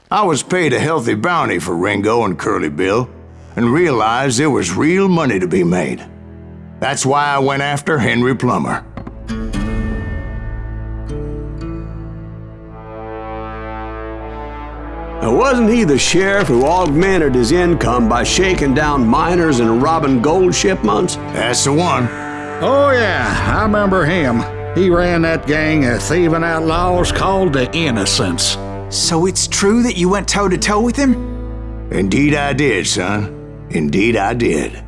I was paid a healthy bounty for Ringo and Curly Bill, and realized there was real money to be made. That's why I went after Henry Plummer. Now, wasn't he the sheriff who augmented his income by shaking down miners and robbing gold shipments? That's the one. Oh yeah, I remember him. He ran that gang of thieving outlaws called the Innocents. So it's true that you went toe-to-toe with him? Indeed I did, son. Indeed I did.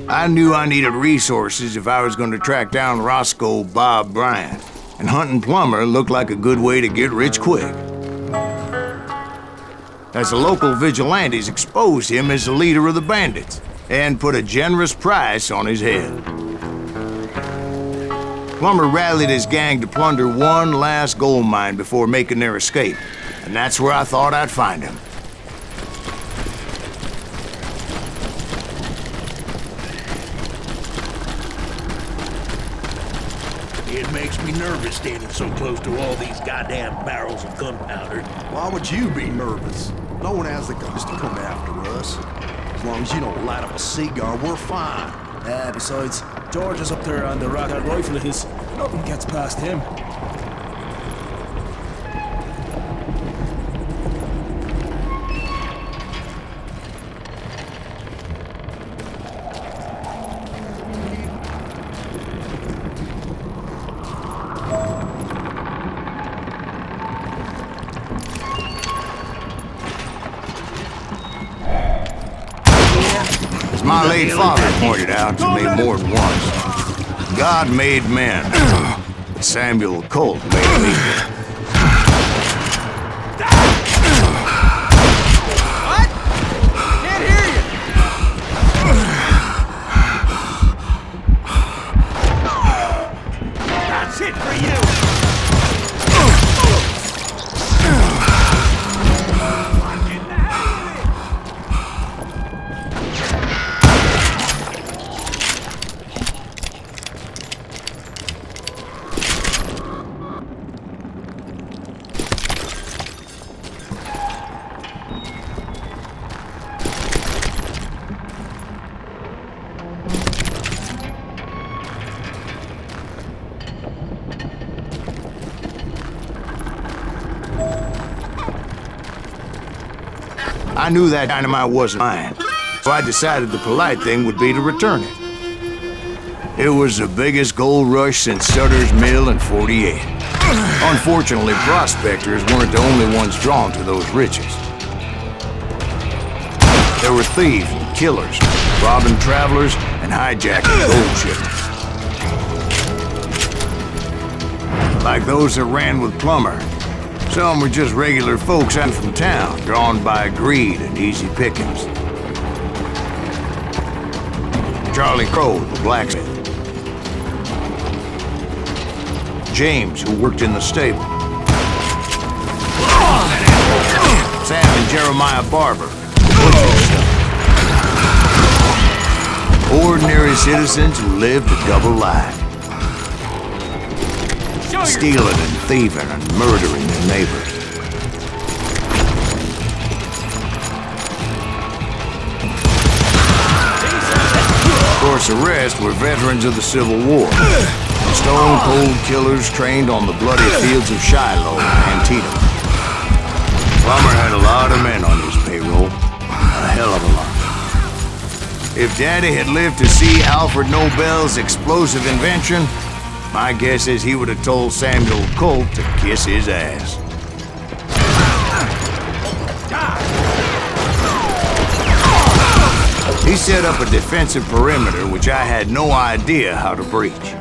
I knew I needed resources if I was going to track down Roscoe Bob Bryant, and hunting Plummer looked like a good way to get rich quick. As the local vigilantes exposed him as the leader of the bandits, and put a generous price on his head. Plummer rallied his gang to plunder one last gold mine before making their escape, and that's where I thought I'd find him. It makes me nervous standing so close to all these goddamn barrels of gunpowder. Why would you be nervous? No one has the guts to come after us. As long as you don't light up a cigar, we're fine. Besides, George is up there on the rock. That rifle of his, nothing gets past him. My late father pointed out to me more than once, God made men. Samuel Colt made me. What? Can't hear you. That's it for you! I knew that dynamite wasn't mine, so I decided the polite thing would be to return it. It was the biggest gold rush since Sutter's Mill in '48. Unfortunately, prospectors weren't the only ones drawn to those riches. There were thieves and killers, robbing travelers and hijacking gold shipments. Like those that ran with Plummer. Some were just regular folks out from town, drawn by greed and easy pickings. Charlie Crow, the blacksmith. James, who worked in the stable. Sam and Jeremiah Barber, the butcher stuff. Ordinary citizens who lived a double life. Stealing and thieving and murdering their neighbors. Of course, the rest were veterans of the Civil War. Stone-cold killers trained on the bloody fields of Shiloh and Antietam. Plummer had a lot of men on his payroll. A hell of a lot. If Daddy had lived to see Alfred Nobel's explosive invention, my guess is he would have told Samuel Colt to kiss his ass. He set up a defensive perimeter which I had no idea how to breach. You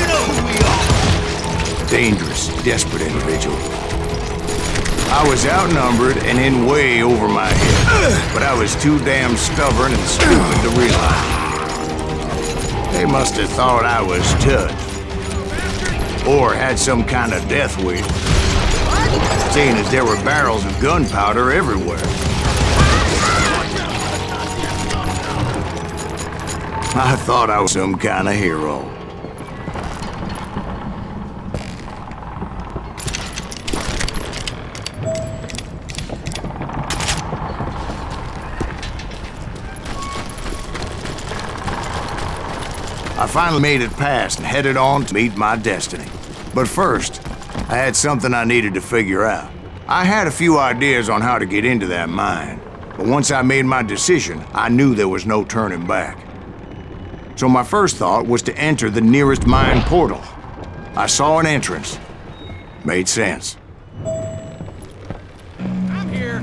know who we are. Dangerous, desperate individual. I was outnumbered and in way over my head, but I was too damn stubborn and stupid to realize it. They must have thought I was touched, or had some kind of death wish, seeing as there were barrels of gunpowder everywhere. I thought I was some kind of hero. I finally made it past and headed on to meet my destiny. But first, I had something I needed to figure out. I had a few ideas on how to get into that mine, but once I made my decision, I knew there was no turning back. So my first thought was to enter the nearest mine portal. I saw an entrance. Made sense. I'm here.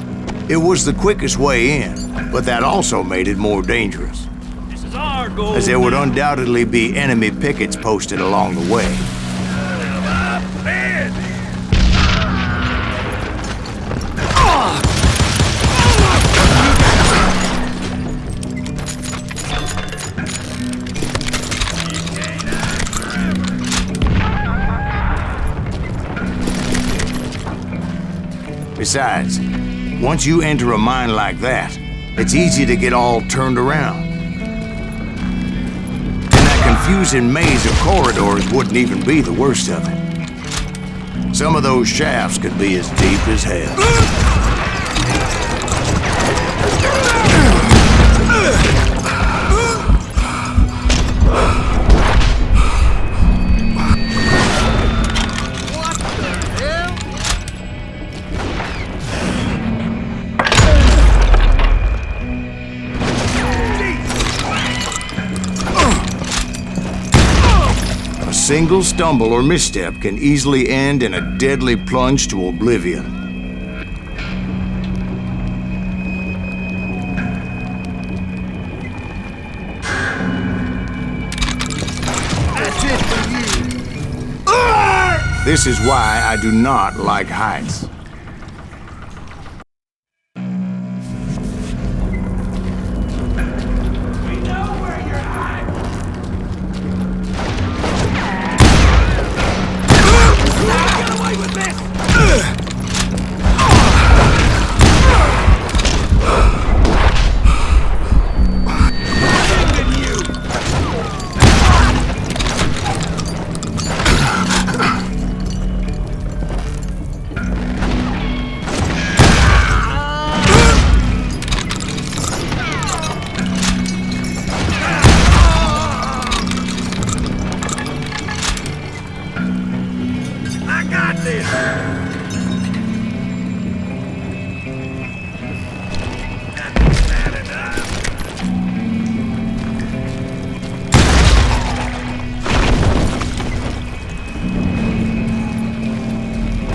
It was the quickest way in, but that also made it more dangerous, This is our goal. as there would undoubtedly be enemy pickets posted along the way. Besides, once you enter a mine like that, it's easy to get all turned around. And that confusing maze of corridors wouldn't even be the worst of it. Some of those shafts could be as deep as hell. A single stumble or misstep can easily end in a deadly plunge to oblivion. This is why I do not like heights.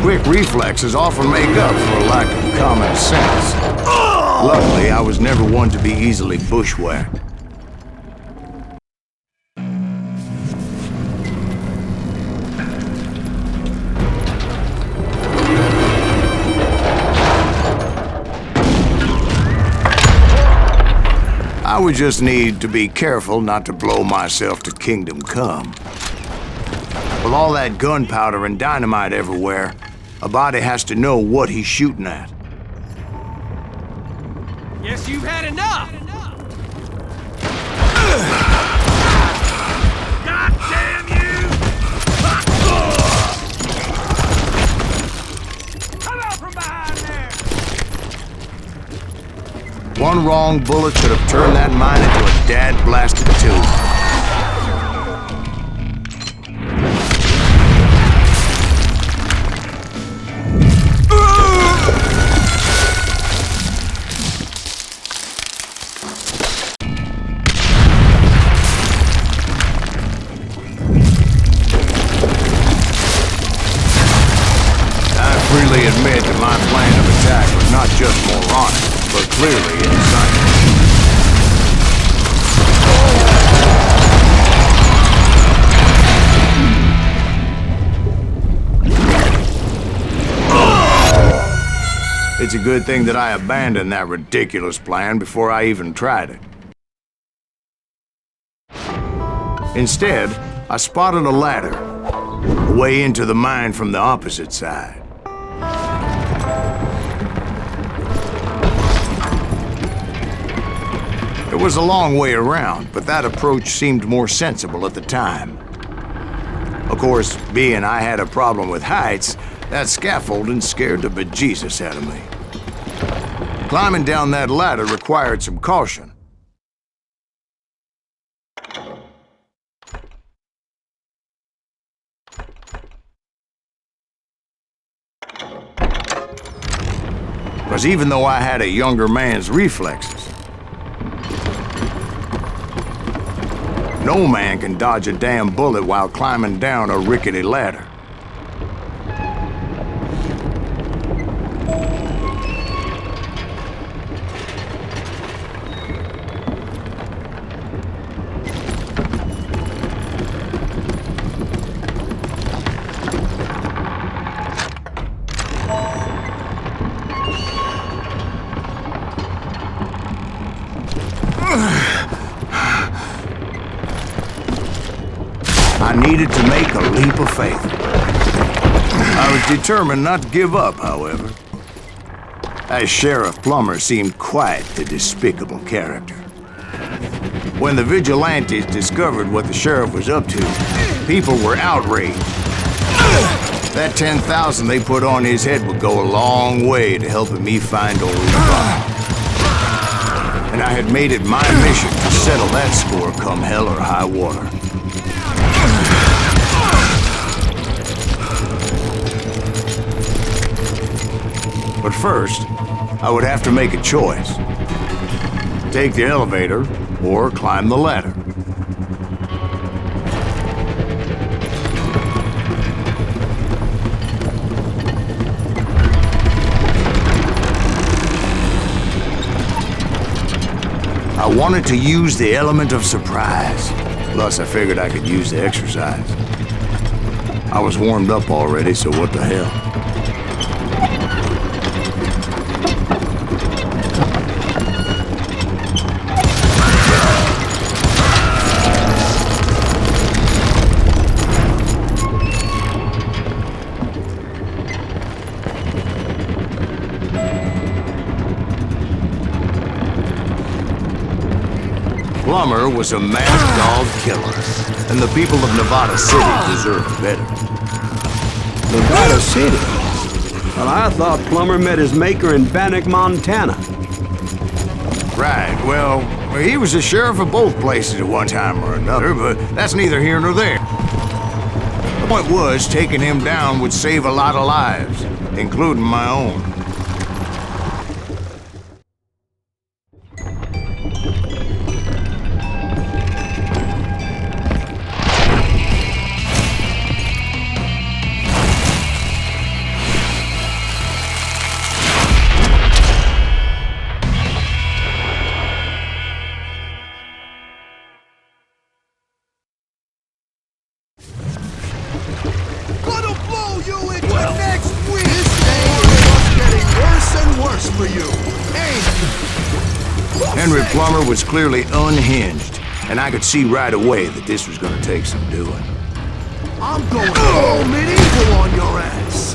Quick reflexes often make up for a lack of common sense. Luckily, I was never one to be easily bushwhacked. I would just need to be careful not to blow myself to Kingdom Come. With all that gunpowder and dynamite everywhere, a body has to know what he's shooting at. Guess you've had enough. God damn you! Come out from behind there! One wrong bullet could have turned that mine into a dad-blasted tube. Freely admit that my plan of attack was not just moronic, but clearly insane. It's a good thing that I abandoned that ridiculous plan before I even tried it. Instead, I spotted a ladder, a way into the mine from the opposite side. It was a long way around, but that approach seemed more sensible at the time. Of course, being I had a problem with heights, that scaffolding scared the bejesus out of me. Climbing down that ladder required some caution. Because even though I had a younger man's reflexes, no man can dodge a damn bullet while climbing down a rickety ladder. I needed to make a leap of faith. I was determined not to give up, however. As Sheriff Plummer seemed quite a despicable character. When the vigilantes discovered what the sheriff was up to, people were outraged. That 10,000 they put on his head would go a long way to helping me find old Bob. And I had made it my mission to settle that score come hell or high water. But first, I would have to make a choice. Take the elevator or climb the ladder. I wanted to use the element of surprise. Plus, I figured I could use the exercise. I was warmed up already, so what the hell? Plummer was a mad dog killer, and the people of Nevada City deserved better. Nevada City? Well, I thought Plummer met his maker in Bannock, Montana. Right, well, he was the sheriff of both places at one time or another, but that's neither here nor there. The point was, taking him down would save a lot of lives, including my own. Henry Plummer was clearly unhinged, and I could see right away that this was gonna take some doing. I'm going all medieval on your ass.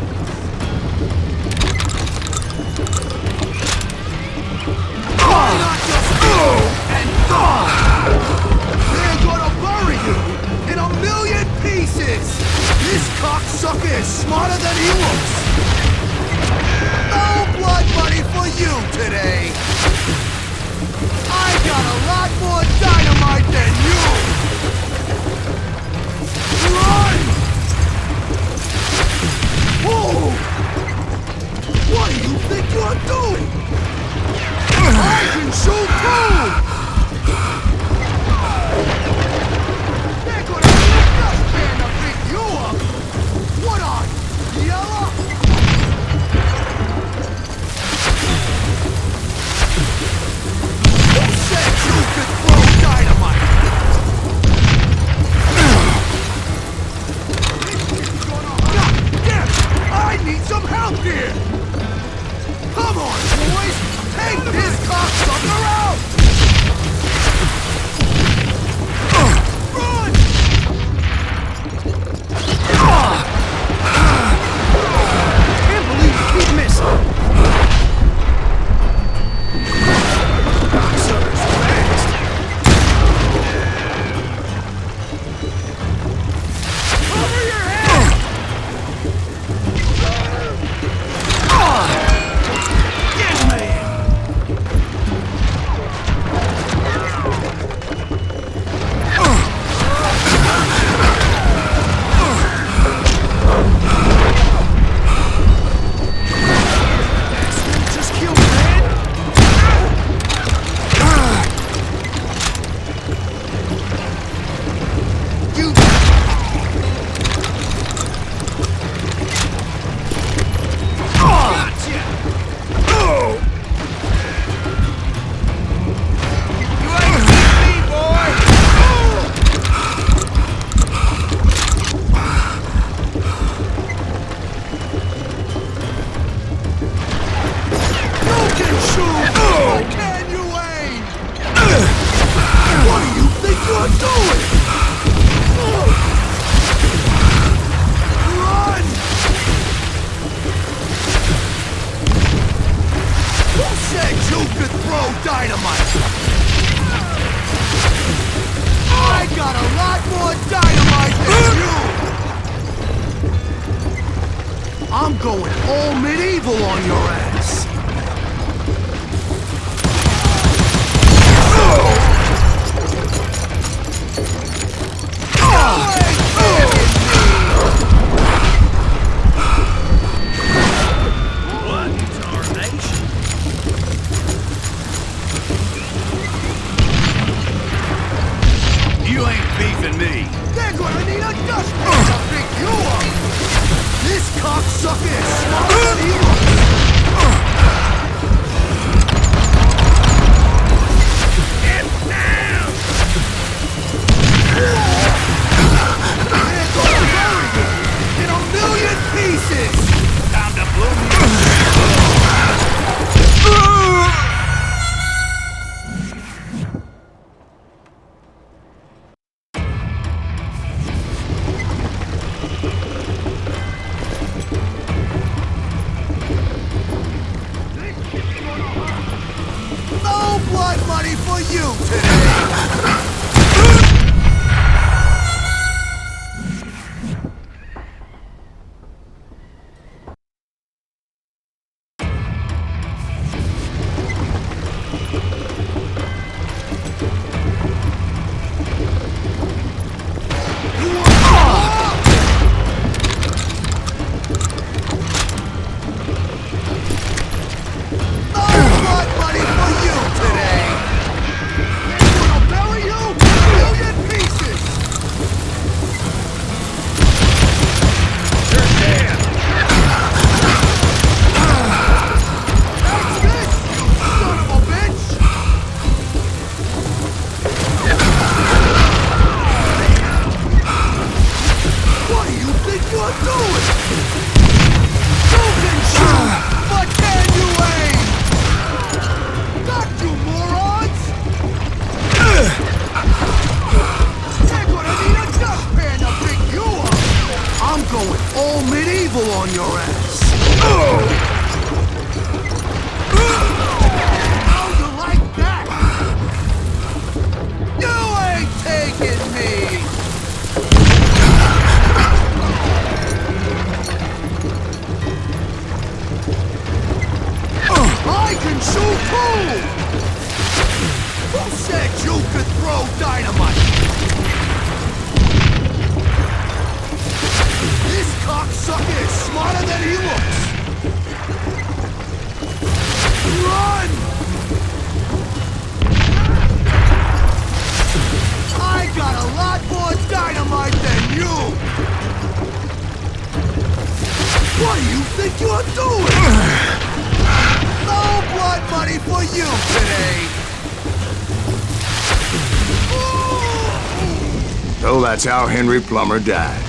They're gonna bury you in a million pieces. This cocksucker is smarter than he looks. No blood money for you today. I got a lot more dynamite than you! Run! Whoa! What do you think you're doing? I can show got a lot more dynamite than you! I'm going all medieval on your ass! What? It's our nation. You ain't beefing me. They're gonna need a dustpan to pick you up! This cocksucker is smarter than he looks! Get down! They're gonna bury you in a million pieces! Time to blow me. No blood money for you today! No blood money for you today! They're gonna bury you in a million pieces! You're dead. That's this, you son of a bitch! What do you think you're doing? You can shoot, but can you aim? Got you, morons! They're gonna need a dustpan to pick you up! I'm going all medieval on your ass! How you like that? You ain't taking me! I can shoot too! Who said you could throw dynamite? This cocksucker is smarter than he looks! Run! I got a lot more dynamite than you! What do you think you're doing? No blood money for you today! So that's how Henry Plummer died.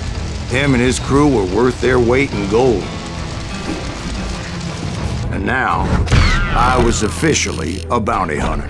Him and his crew were worth their weight in gold. And now, I was officially a bounty hunter.